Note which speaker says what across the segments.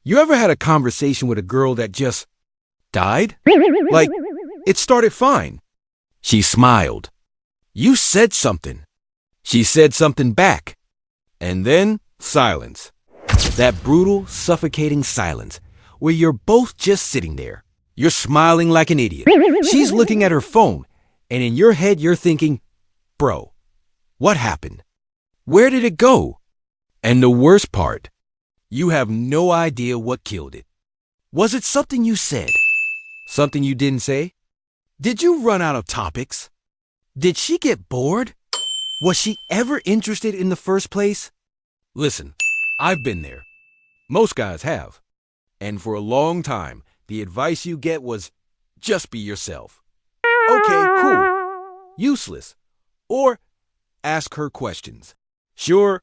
Speaker 1: You ever had a conversation with a girl that just died? Like, it started fine. She smiled. You said something. She said something back. And then silence. That brutal, suffocating silence where you're both just sitting there. You're smiling like an idiot. She's looking at her phone, and in your head you're thinking, bro, what happened? Where did it go? And the worst part, you have no idea what killed it. Was it something you said? Something you didn't say? Did you run out of topics? Did she get bored? Was she ever interested in the first place? Listen, I've been there. Most guys have. And for a long time, the advice you get was, just be yourself. Okay, cool. Useless. Or ask her questions. Sure,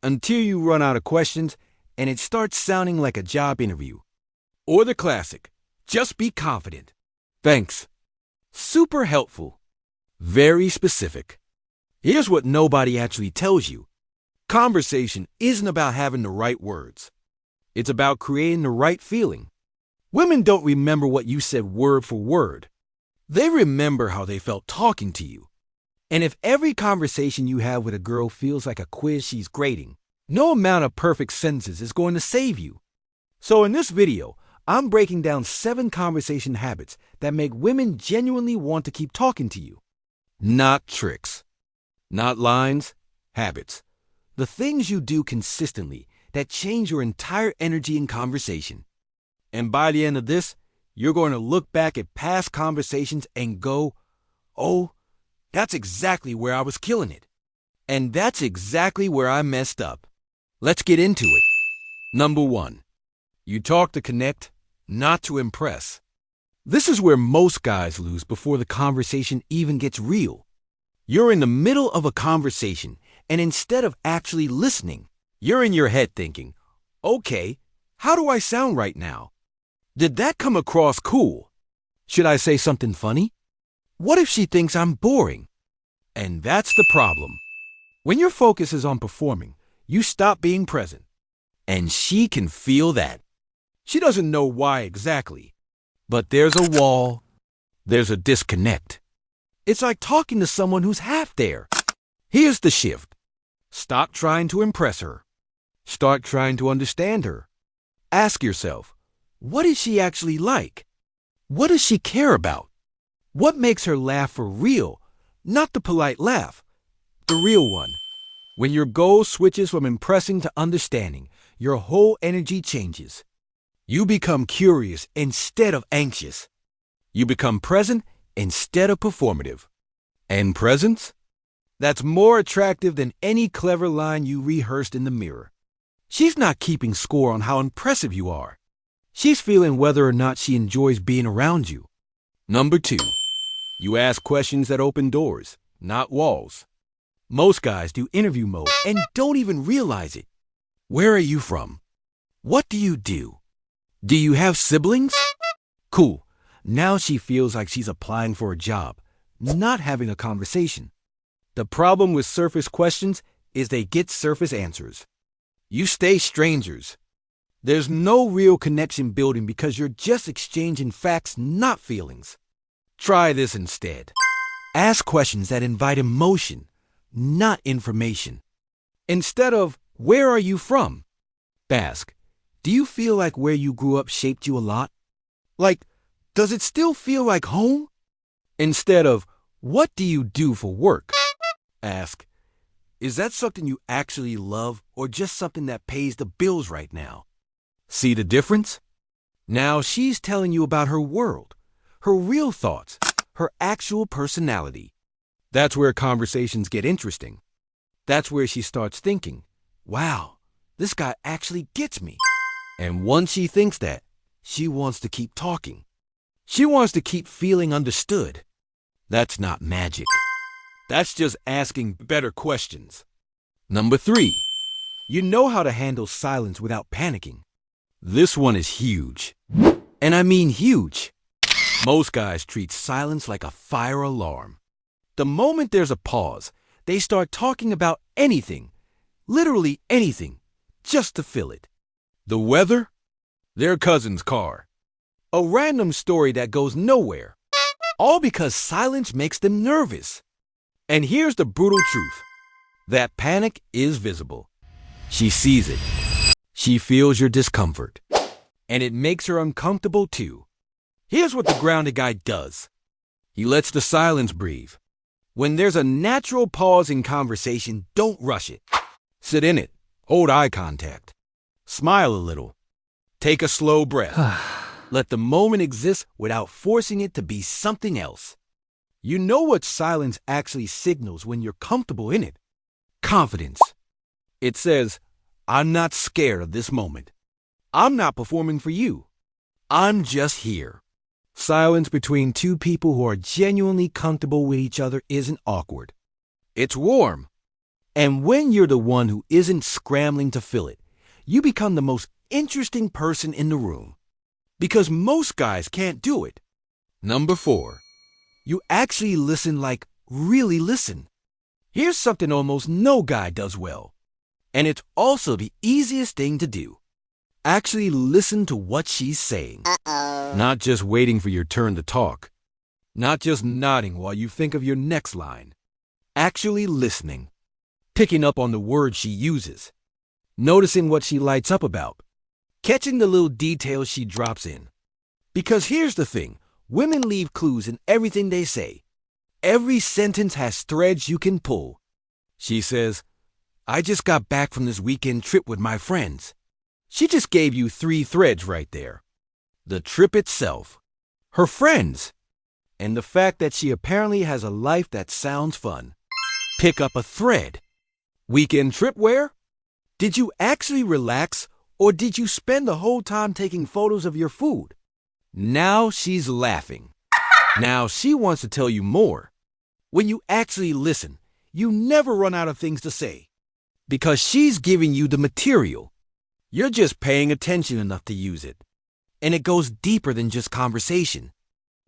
Speaker 1: until you run out of questions and it starts sounding like a job interview. Or the classic, just be confident. Thanks. Super helpful. Very specific. Here's what nobody actually tells you. Conversation isn't about having the right words. It's about creating the right feeling. Women don't remember what you said word for word. They remember how they felt talking to you. And if every conversation you have with a girl feels like a quiz she's grading, no amount of perfect sentences is going to save you. So in this video, I'm breaking down 7 conversation habits that make women genuinely want to keep talking to you. Not tricks. Not lines, habits. The things you do consistently that change your entire energy in conversation. And by the end of this, you're going to look back at past conversations and go, oh, that's exactly where I was killing it. And that's exactly where I messed up. Let's get into it. Number 1. You talk to connect, not to impress. This is where most guys lose before the conversation even gets real. You're in the middle of a conversation, and instead of actually listening, you're in your head thinking, okay, how do I sound right now? Did that come across cool? Should I say something funny? What if she thinks I'm boring? And that's the problem. When your focus is on performing, you stop being present. And she can feel that. She doesn't know why exactly. But there's a wall. There's a disconnect. It's like talking to someone who's half there. Here's the shift. Stop trying to impress her. Start trying to understand her. Ask yourself, what is she actually like? What does she care about? What makes her laugh for real? Not the polite laugh, the real one. When your goal switches from impressing to understanding, your whole energy changes. You become curious instead of anxious. You become present instead of performative. And presence? That's more attractive than any clever line you rehearsed in the mirror. She's not keeping score on how impressive you are. She's feeling whether or not she enjoys being around you. Number 2. You ask questions that open doors, not walls. Most guys do interview mode and don't even realize it. Where are you from? What do you do? Do you have siblings? Cool. Now she feels like she's applying for a job, not having a conversation. The problem with surface questions is they get surface answers. You stay strangers. There's no real connection building because you're just exchanging facts, not feelings. Try this instead. Ask questions that invite emotion, not information. Instead of, where are you from? Ask, do you feel like where you grew up shaped you a lot? Like, does it still feel like home? Instead of, what do you do for work? Ask, is that something you actually love or just something that pays the bills right now? See the difference? Now she's telling you about her world, her real thoughts, her actual personality. That's where conversations get interesting. That's where she starts thinking, wow, this guy actually gets me. And once she thinks that, she wants to keep talking. She wants to keep feeling understood. That's not magic. That's just asking better questions. Number 3. You know how to handle silence without panicking. This one is huge. And I mean huge. Most guys treat silence like a fire alarm. The moment there's a pause, they start talking about anything, literally anything, just to fill it. The weather, their cousin's car. A random story that goes nowhere. All because silence makes them nervous. And here's the brutal truth. That panic is visible. She sees it. She feels your discomfort. And it makes her uncomfortable too. Here's what the grounded guy does. He lets the silence breathe. When there's a natural pause in conversation, don't rush it. Sit in it. Hold eye contact. Smile a little. Take a slow breath. Let the moment exist without forcing it to be something else. You know what silence actually signals when you're comfortable in it. Confidence. It says, I'm not scared of this moment. I'm not performing for you. I'm just here. Silence between two people who are genuinely comfortable with each other isn't awkward. It's warm. And when you're the one who isn't scrambling to fill it, you become the most interesting person in the room. Because most guys can't do it. Number 4. You actually listen, like really listen. Here's something almost no guy does well. And it's also the easiest thing to do. Actually listen to what she's saying. Not just waiting for your turn to talk. Not just nodding while you think of your next line. Actually listening. Picking up on the words she uses. Noticing what she lights up about. Catching the little details she drops in. Because here's the thing. Women leave clues in everything they say. Every sentence has threads you can pull. She says, I just got back from this weekend trip with my friends. She just gave you 3 threads right there. The trip itself, her friends, and the fact that she apparently has a life that sounds fun. Pick up a thread. Weekend trip where? Did you actually relax, or did you spend the whole time taking photos of your food? Now she's laughing. Now she wants to tell you more. When you actually listen, you never run out of things to say. Because she's giving you the material. You're just paying attention enough to use it. And it goes deeper than just conversation.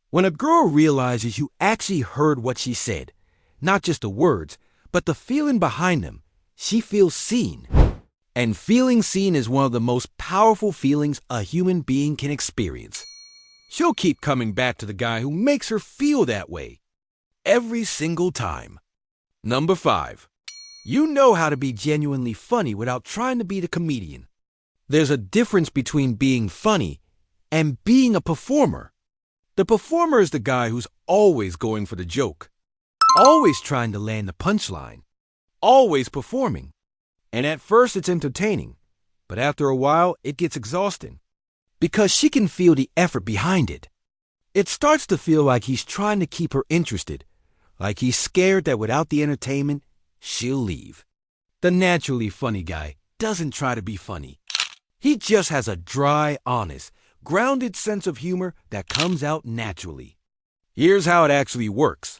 Speaker 1: When a girl realizes you actually heard what she said, not just the words, but the feeling behind them, she feels seen. And feeling seen is one of the most powerful feelings a human being can experience. She'll keep coming back to the guy who makes her feel that way. Every single time. Number 5. You know how to be genuinely funny without trying to be the comedian. There's a difference between being funny and being a performer. The performer is the guy who's always going for the joke, always trying to land the punchline, always performing. And at first it's entertaining, but after a while it gets exhausting. Because she can feel the effort behind it. It starts to feel like he's trying to keep her interested, like he's scared that without the entertainment, she'll leave. The naturally funny guy doesn't try to be funny. He just has a dry, honest, grounded sense of humor that comes out naturally. Here's how it actually works.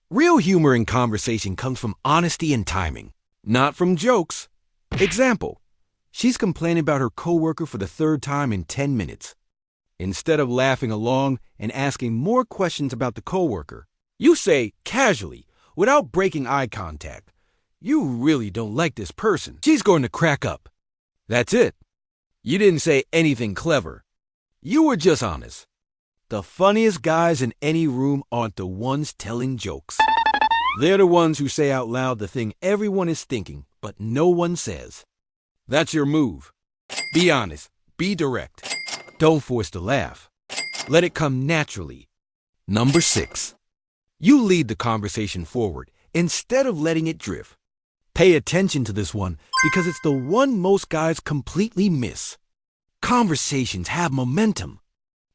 Speaker 1: Real humor in conversation comes from honesty and timing, not from jokes. Example, she's complaining about her coworker for the 3rd time in 10 minutes. Instead of laughing along and asking more questions about the coworker, you say casually, without breaking eye contact, you really don't like this person. She's going to crack up. That's it. You didn't say anything clever. You were just honest. The funniest guys in any room aren't the ones telling jokes. They're the ones who say out loud the thing everyone is thinking, but no one says. That's your move. Be honest. Be direct. Don't force the laugh. Let it come naturally. Number 6. You lead the conversation forward instead of letting it drift. Pay attention to this one because it's the one most guys completely miss. Conversations have momentum.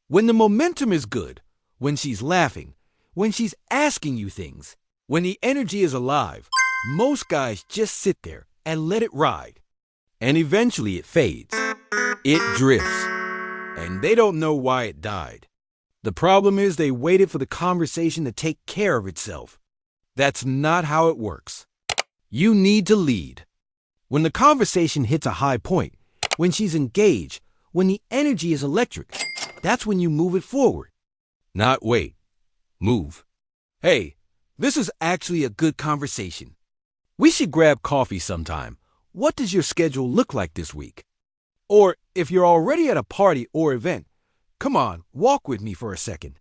Speaker 1: When the momentum is good, when she's laughing, when she's asking you things, when the energy is alive, most guys just sit there and let it ride. And eventually it fades. It drifts. And they don't know why it died. The problem is they waited for the conversation to take care of itself. That's not how it works. You need to lead. When the conversation hits a high point, when she's engaged, when the energy is electric, that's when you move it forward. Not wait. Move. Hey, this is actually a good conversation. We should grab coffee sometime. What does your schedule look like this week? Or If you're already at a party or event, come on, walk with me for a second.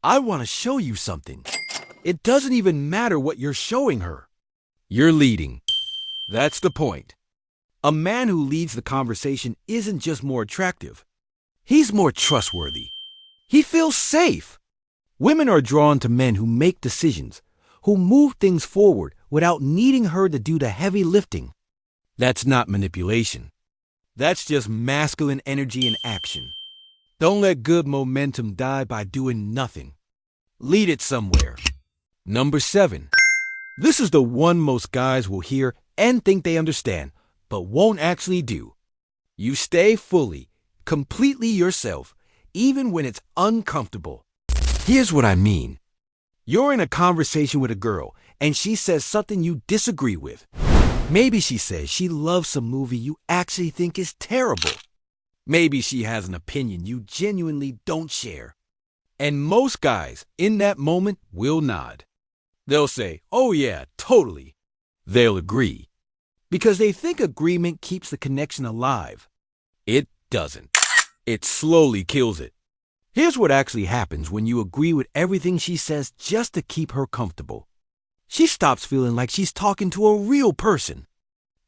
Speaker 1: I want to show you something. It doesn't even matter what you're showing her. You're leading. That's the point. A man who leads the conversation isn't just more attractive. He's more trustworthy. He feels safe. Women are drawn to men who make decisions, who move things forward without needing her to do the heavy lifting. That's not manipulation. That's just masculine energy in action. Don't let good momentum die by doing nothing. Lead it somewhere. Number 7. This is the one most guys will hear and think they understand, but won't actually do. You stay fully, completely yourself, even when it's uncomfortable. Here's what I mean. You're in a conversation with a girl, and she says something you disagree with. Maybe she says she loves some movie you actually think is terrible. Maybe she has an opinion you genuinely don't share. And most guys, in that moment, will nod. They'll say, "Oh yeah, totally." They'll agree. Because they think agreement keeps the connection alive. It doesn't. It slowly kills it. Here's what actually happens when you agree with everything she says just to keep her comfortable. She stops feeling like she's talking to a real person.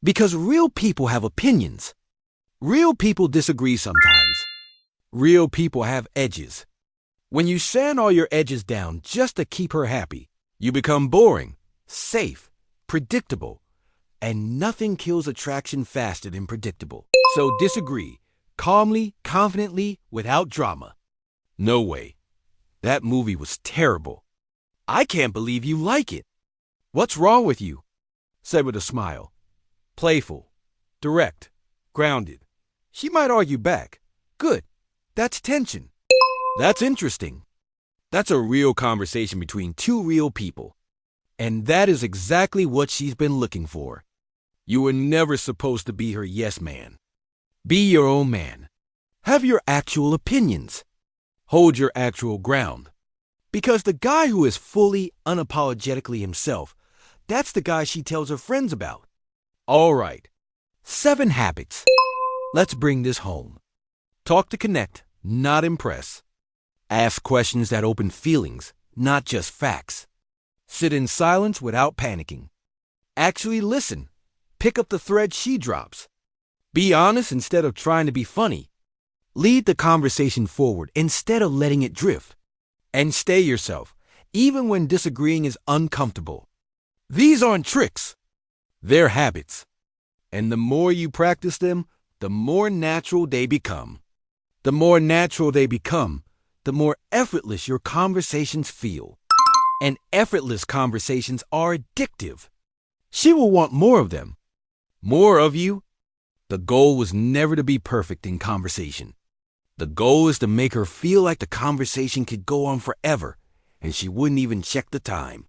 Speaker 1: Because real people have opinions. Real people disagree sometimes. Real people have edges. When you sand all your edges down just to keep her happy, you become boring, safe, predictable, and nothing kills attraction faster than predictable. So disagree, calmly, confidently, without drama. No way. That movie was terrible. I can't believe you like it. What's wrong with you? Said with a smile. Playful, direct, grounded. She might argue back. Good. That's tension. That's interesting. That's a real conversation between two real people. And that is exactly what she's been looking for. You were never supposed to be her yes man. Be your own man. Have your actual opinions. Hold your actual ground. Because the guy who is fully, unapologetically himself, that's the guy she tells her friends about. All right. 7 habits. Let's bring this home. Talk to connect, not impress. Ask questions that open feelings, not just facts. Sit in silence without panicking. Actually listen. Pick up the thread she drops. Be honest instead of trying to be funny. Lead the conversation forward instead of letting it drift. And stay yourself, even when disagreeing is uncomfortable. These aren't tricks. They're habits. And the more you practice them, the more natural they become. The more natural they become, the more effortless your conversations feel. And effortless conversations are addictive. She will want more of them. More of you. The goal was never to be perfect in conversation. The goal is to make her feel like the conversation could go on forever, and she wouldn't even check the time.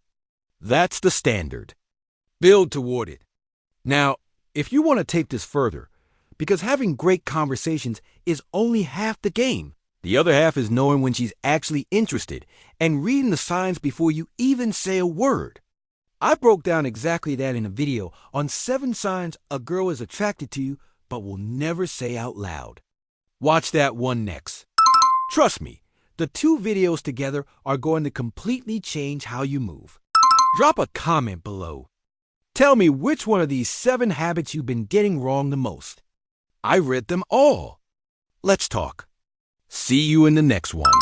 Speaker 1: That's the standard. Build toward it. Now, if you want to take this further, because having great conversations is only half the game. The other half is knowing when she's actually interested and reading the signs before you even say a word. I broke down exactly that in a video on 7 signs a girl is attracted to you but will never say out loud. Watch that one next. Trust me, the 2 videos together are going to completely change how you move. Drop a comment below. Tell me which one of these 7 habits you've been getting wrong the most. I read them all. Let's talk. See you in the next one.